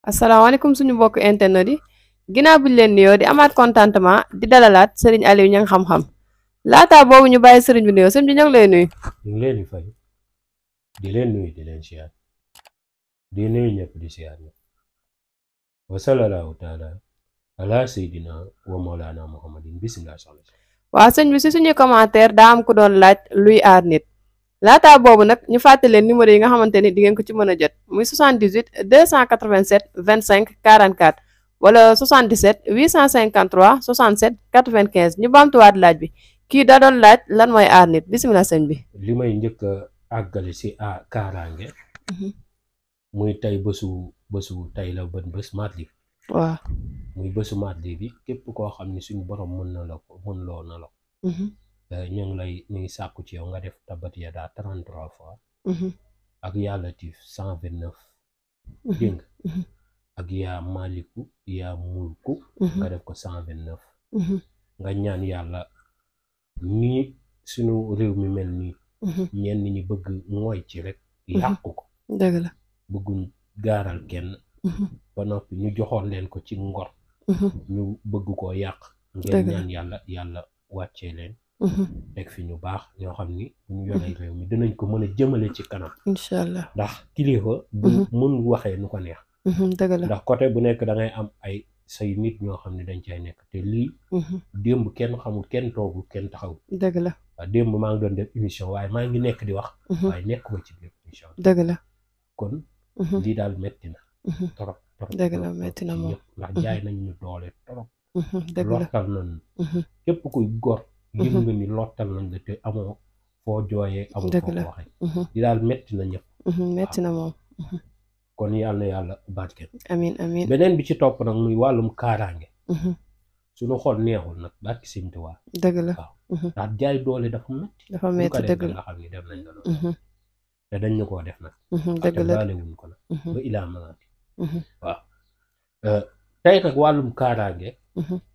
asalaamaaleykum suñu mbokk internet yi ginnaaw bi leen nuyoo di amaat contentement di dalalaat Serigne Aliou Niang xam-xam laataa boobu ñu bàyyi Serigne bi nuyoo sëñ bi ñoo ngi lay nuyu. ñu ngi leen di fay di leen nuyu di leen siyaar di nuyu ñëpp di siyaar ñëpp wa sallallahu taala ala seydina wa mawlana muhammadin bismillah soxna si. waaw sëñ bi si suñu commentaire daa am ku doon laaj luy aar nit laataa boobu nag ñu fàttali leen numéro yi nga xamante ni di ngeen ko ci mën a jot muy 78 287 25 44 wala 77 853 67 95 ñu baamtuwaat laaj bi kii da doon laaj lan mooy aar nit bisimilah sëñ bi. li may njëkk a àggale si kaaraange muy tey bésu tey la bés mardi. waaw muy bésu mardi bi képp koo xam ne suñu borom mën loo na la ñu ngi sàkku ci yow nga def tabat yadaa 33 fois ak yaa latif 129 dégg nga ak yaa maliku yaa mulku nga def ko 129 nga ñaan yàlla nii suñu réew mi mel nii ñenn ñi bëgg ngooy ci rek yàqu ko dëgg la bëgguñ gaaral kenn ba noppi ñu joxoon leen ko ci ngor ñu bëgg koo yàq ngeen ñaan yàlla wàccee leen teg fi ñu baax ñoo xam ni bu ñu yoree réew mi dinañ ko mën a jëmale ci kanam incha allah ndax kilifa bu mun waxee nu ko neex dëgg la ndax côté bu nekk da ngay am ay say nit ñoo xam ne dañ cay nekk te lii démb kenn xamul kenn toogul kenn taxawul dëgg la waaw démb maa ngi doon def émission waaye maa ngi nekk di wax waaye nekkuma ci biir émission dëgg la kon lii daal metti na trop dëgg la metti na moom ndax jaay nañ ñu doole trop dëgg la lottal nañ képp kuy gor yëg nga ni lottal nañ la te amoo foo jooyee amoo foo ko waxee di daal metti na ñëpp metti na moom kon yàlla na yàlla barkeel amiin amiin beneen bi ci topp nag muy wàllum kaaraange suñu xol neexul nag barki Sëñ Tuubaa dëgg la waaw ndax jaay doole dafa metti dëgg la nga xam ni def nañ ko noonu te dañ ñu koo def nag dëgg la baale wuñ ko nag ba ilaa malaati waaw tey nag wàllum kaaraange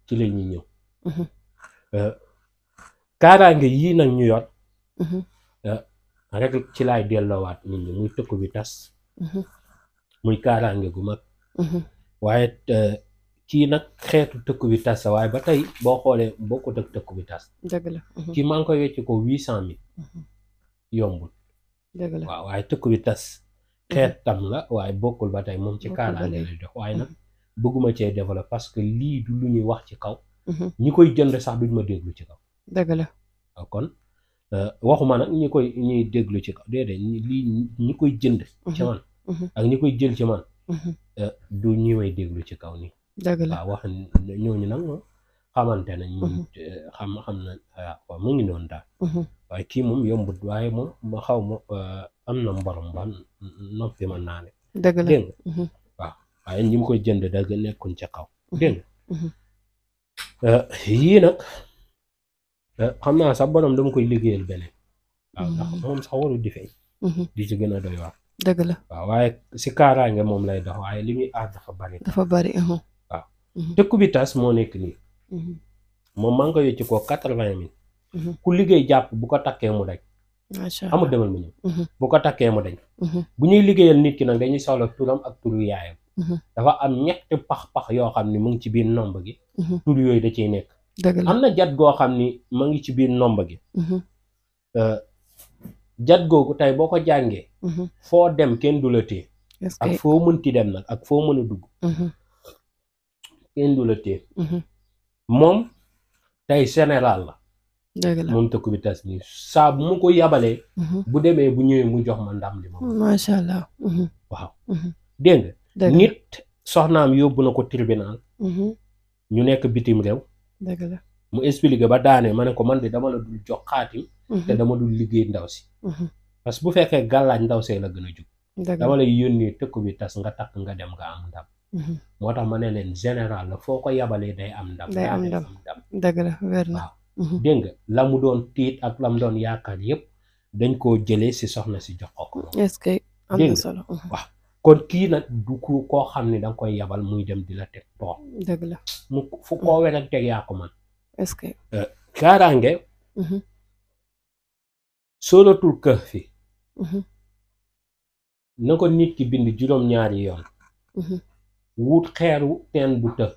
ci la ñuy ñëw kaaraange yii nag ñu yor rek ci laay delloowaat nit ñi muy tëkku bi tas muy kaaraange gu mag waaye kii nag xeetu tëkku bi tas waaye ba tey boo xoolee bokkut ak tëkku bi tas dëgg la kii maa ngi koy wecc ko 800 000 yombul dëgg la waaw waaye tëkku bi tas xeet tam la waaye bokkul ba tey moom ci kaaraange lay dox waaye nag bëgguma cee développé parce que lii du lu ñuy wax ci kaw ñi koy jënd sax duñ ma déglu ci kaw dëgg la waaw kon waxuma nag ñuy déglu ci kaw déedéet lii ñi koy jënd ci man ak ñi koy jël ci man du ñi may déglu ci kaw nii dëgg la waaw wax ñooñu nag moom xamante nañ xam na waaw mu ngi noonu daal waaye kii moom yombut waaye moom ma xaw ma am na mborom ba noppi ma naane dëgg la dégg nga waaw waaye ñi mu koy jënd dëgg nekkuñ ca kaw dégg nga yii nag xam naa sax borom dama koy liggéeyal beneen waaw ndax moom sax waru di feeñ di ci gën a doy waar dëgg la waaw waaye si kaaraange moom lay dox waaye li muy aar dafa bari waaw tëkku bi tas moo nekk nii moom maa ngi koy yëcc ko 80 000 ku liggéey jàpp bu ko takkee mu dañ amul demal mu ñëw bu ko takkee mu dañ bu ñuy liggéeyal nit ki nag dañuy soxla turam ak turu yaayam dafa am ñetti pax-pax yoo xam ni mu ngi ci biir nomba gi tur yooyu da ciy nekk am na jat goo xam ni ma ngi ci biir nomba gi jat googu tey boo ko jàngee foo dem kenn du la téye ak foo mënti dem nag ak foo mën a dugg kenn du la téye moom tey général la moom tëkku bi tas nii saa bu mu ko yabalee bu demee bu ñëwee mu jox ma ndam li ma macha allah waaw dégg nga nit soxnaam yóbbu na ko tribunal ñu nekk bitim réew dëgg la mu expliqué ba daane ma ne ko man de dama la dul jox xaatim te dama dul liggéey ndaw si parce que bu fekkee gàllaaj ndaw see la gën a jug dama lay yónnee tëkku bi tas nga takk nga dem nga am ndam moo tax ma ne leen général la foo ko yabalee day am ndam dëgg la wér na waaw dégg nga la mu doon tiit ak la mu doon yaakaar yépp dañ koo jëlee si soxna si jox ko est-ce que am na solo waaw kon kii nag du koo xam ne danga koy yabal muy dem di la teg toor dëgg la mu fu koo werek teg yaa ko man est-ce que kaaraange sóoratul Kahfi na ko nit ki bind juróom-ñaari yoon wut xeeru teen bu të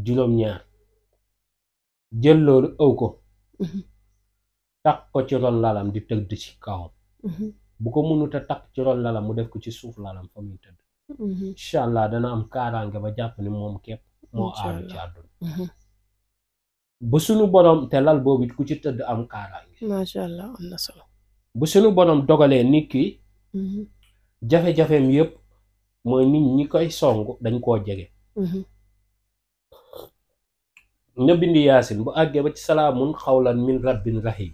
juróom-ñaar jël loolu ëw ko takk ko ci ron lalam di tëdd ci kawam bu ko mënut a takk ci ron lalam mu def ko ci suuf lalam fa muy tëdd incha allah dana am kaaraange ba jàpp ni moom képp moo aaru ci àdduna bu sunu borom te lal boobu ku ci tëdd am kaaraange macha allah am na solo bu sunu borom dogalee nit ki jafe-jafeem yépp mooy nit ñi koy song dañ koo jege nga bindi yaasin bu àggee ba ci salaamun xawlan min rabbin rahim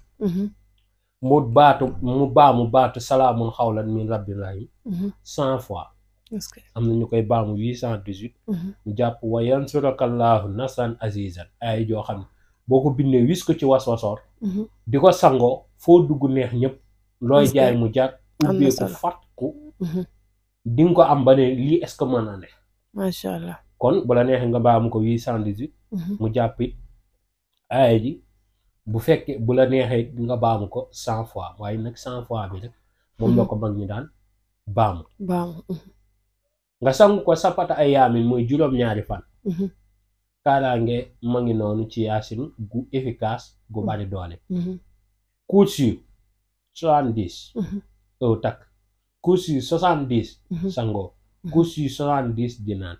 mu baamu baatu salaamun xawlan min rabbin rahim 100 fois am na ñu koy baamu 818 mu jàpp wa yansurakallaahu nasran azizan ay joo xam ne boo ko bindee wis ko ci waswasoor di ko sangoo foo dugg neex ñëpp looy jaay mu jar ubbeeku fàtku di nga ko am ba ne lii est-ce que mën na ne macha allah kon bu la neexee nga baamu ko 818 mu jàpp it aaya ji bu fekkee bu la neexee nga baamu ko 100 fois waaye nag 100 fois bi rek moom la ko mag ñi daan baamu nga sangu ko sapata ay yaamin mooy juróom-ñaari fan kaaraange ma ngi noonu ci yaasin gu efficace gu bari doole kursi 70 ëw takk kursi 70 sangoo kursi 70 di naan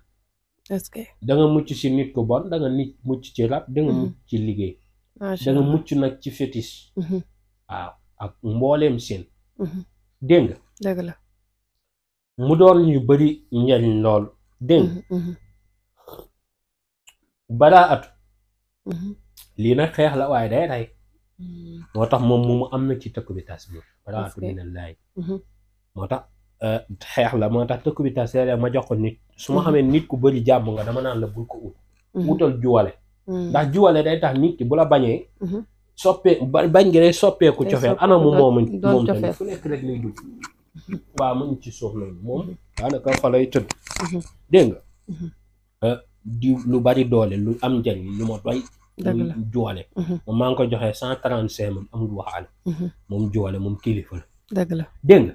est-ce que da nga mucc ci nit ku bon da nga mucc ci rab da nga mucc ci liggéey da nga mucc nag ci fétiche waaw ak mbooleem seen dégg nga dëgg la mu doon ñu bari njariñ lool dégg balaa atu lii nag xeex la waaye day rey moo tax moom mu am na ci tëkk bi tas bi balaa atu mina laay moo tax xeex la moo tax tëkk bi tas léeg-léeg ma jox ko nit su ma xamee nit ku bari jàmm nga dama naan la bul ko ut wutal juwale ndax juwale day tax nit ki bu la bañee soppee bañ gi day soppeeku cofeel ana mu moom tamit fu nekk rek lay dugg waaw mu ngi ci suuf noonu moom daanaka fa lay tëdd dégg nga di lu bari doole lu am njariñ lu ma doy muy juwale moom maa ngi ko joxee 135 moom amul waxaale moom juwale moom kilifa la dëgg la dégg nga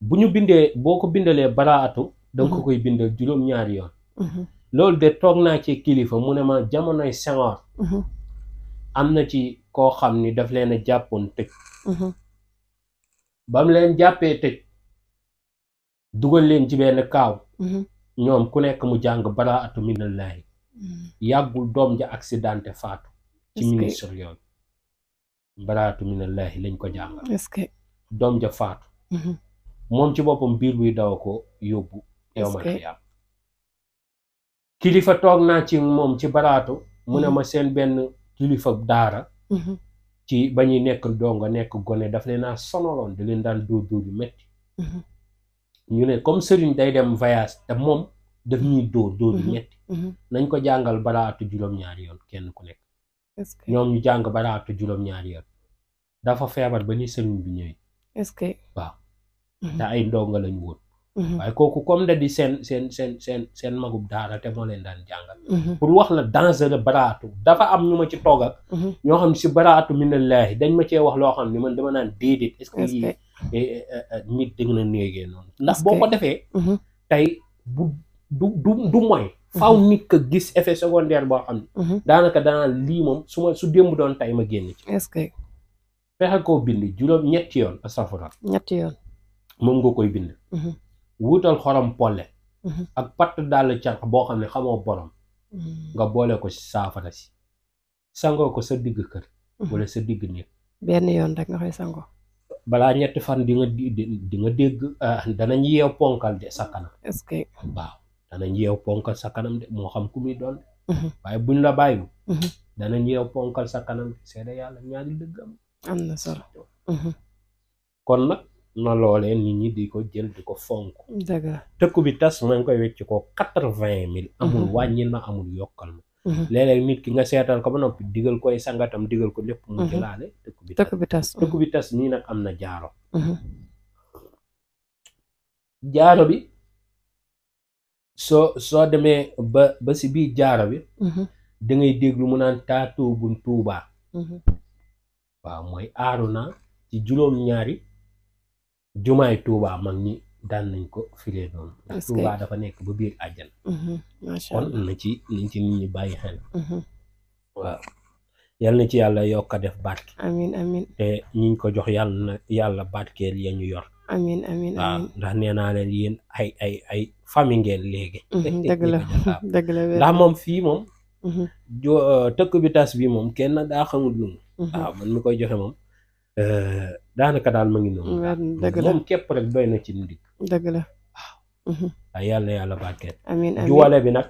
bu ñu bindee boo ko bindalee baraatu danga ko koy bindal juróom-ñaari yoon loolu de toog naa ci kilifa mu ne ma jamonoy Senghor am na ci koo xam ni daf leen a jàppoon tëj ba mu leen jàppee tëj dugal leen ci benn kaaw ñoom ku nekk mu jàng baraatu minallaahi yàggul doom ja accidenté faatu ci ministre yooyu baraatu minallaahi lañ ko jàngal doom ja faatu moom ci boppam biir buy daw ko yóbbu yow ma xiyaam kilifa toog naa ci moom ci baraatu mu ne ma seen benn kilifa daara ci ba ñuy nekk donga nekk gone daf leen a sonaloon da leen daan dóor yu metti ñu ne comme sëriñ day dem voyage te moom daf ñuy dóor yu metti nañ ko jàngal baraatu juróom-ñaari yoon kenn ku nekk ñoom ñu jàng baraatu juróom-ñaari yoon dafa feebar ba ni sëriñ bi ñëwee est-ce que waaw te ay ndonga lañ woon waaye kooku comme da di seen magub daara te moo leen daan jàngal pour wax la danger baraatu dafa am ñu ma ci toog ak ñoo xam ne si baraatu minallaahi dañ ma cee wax loo xam ne man dama naan déedéet est-ce que lii nit dëgg na néegee noonu ndax boo ko defee tey bu du mooy faaw nit ka gis effet secondaire boo xam ne daanaka danaa lii moom su démb doon tey ma génn ci est-ce que fexe koo bind ñetti yoon asafura ñetti yoon moom nga koy bind wuutal xorom polle ak patt dàll carx boo xam ne xamoo borom nga boole ko ci saafara si sangoo ko sa digg kër wala sa digg néeg benn yoon rek nga koy sangoo balaa ñetti fan di nga dégg danañ yeew ponkal de sa kanam est-ce que waaw danañ yeew ponkal sa kanam de moo xam ku muy doon waaye buñ la bàyyi danañ yeew ponkal sa kanam de seede yàlla ñaari dëgg am na solo kon nag na loolee nit ñi di ko jël di ko fonk dëgg la tëkku bi tas maa ngi koy wecc ko 80,000 amul wàññil ma amul yokkal ma léeg-léeg nit ki nga seetal ko ba noppi digal koy sangatam digal ko lépp mu jëlaale tëkku bi tas nii nag am na jaaro bi soo demee ba si biir jaaro bi da ngay déglu mu naan taatoo bun tuubaa waaw mooy aaru naa ci juróom-ñaari jumaay tuubaa mag ñi daan nañ ko firee noonu ndax Est-ce que Tuubaa dafa nekk ba biir àjjana macha kon allah nañ ci nit ñi bàyyi xel waaw yal na ci yàlla yokk a def barke amin amin te ñiñ ko jox yàlla na yàlla barkeel ya ñu yor amin amin waaw amin ndax nee naa leen yéen ay famille ngeen léegi dëgg la dëgg la wér ndax moom fii moom tëkk bi tas bi moom kenn daa xamul lu mu waaw man mi koy joxe moom daanaka daal ma ngi noonu dëgg la moom képp rek doy na ci ndig dëgg la waaw yàlla yàlla barkeel amin amin juwale bi nag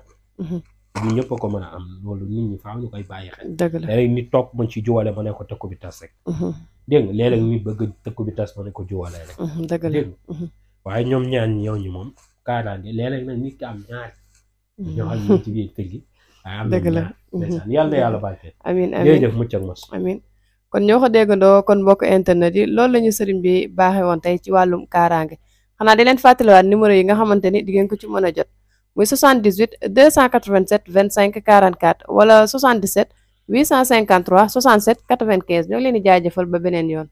du ñëpp a ko mën a am loolu nit ñi faaw ñu koy bàyyi xel dëgg la léeg nit topp ma ci juwale ma ne ko tëkku bi tas rek dégg nga léeg-léeg nit bëgg tëkku bi tas ma ne ko juwale rek dëgg la dégg nga waaye ñoom ñaan ñëw ñi moom kaaraange léeg-léeg nag nit ki am ñaari ñoo xam ne ci biir kër gi waaye am dëgg la ndeysaan yàlla na yàlla barkeel amin amin jërëjëf mucc ak mos amin kon ñoo ko déggandoo kon mbokk internet yi loolu la ñu sëriñ bi baaxee woon tey ci wàllum kaaraange xanaa di leen fàttaliwaat numéro yi nga xamante ni di ngeen ko ci mën a jot muy 78 287 25 44 wala 77 853 67 95 ñoo ngi leen di jaajëfal ba beneen yoon